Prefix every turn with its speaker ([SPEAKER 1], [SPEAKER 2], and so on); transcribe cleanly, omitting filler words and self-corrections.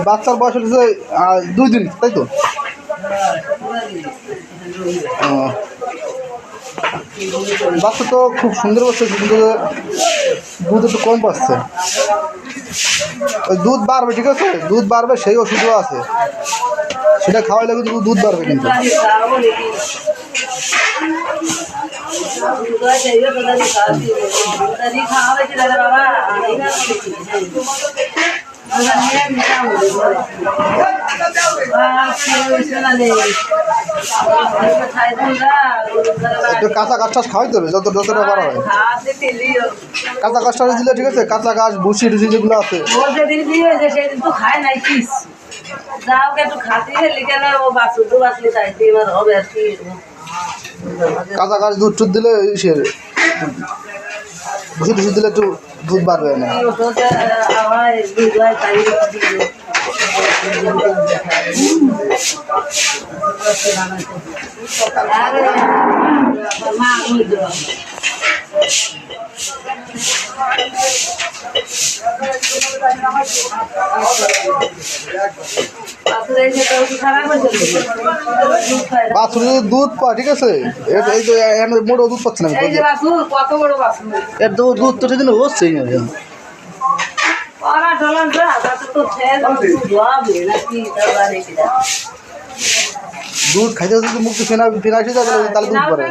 [SPEAKER 1] বাচ্চার বয়স হচ্ছে 2 দিন, তাই তো? বাচ্চা তো খুব সুন্দর বাচ্চা, কিন্তু দুধ একটু কম পাচ্ছে। ওই দুধ বাড়বে, ঠিক আছে, দুধ বাড়বে, সেই ওষুধও আছে, সেটা খাওয়াইলে কিন্তু দুধ বাড়বে। কিন্তু কাঁচা ঘাস টাস খাওয়াইতে হবে, যতটা পারা হয়। কাঁচা ঘাস টাস দিলে ঠিক আছে, কাঁচা ঘাস ভুসি টুসি যেগুলো আছে। কাঁচা ঘাস দুধ টুধ দিলে ভুসি টুসি দিলে একটু দুধ বাড়বে না। বাছুর দুধ পায়, ঠিক আছে, এই তো মোটো দুধ পাচ্ছে না। এর দুধ তো সেদিন হচ্ছেই না। দুধ খাইতে যদি মুখ ফেনা এসে যায় তাহলে দুধ পারে।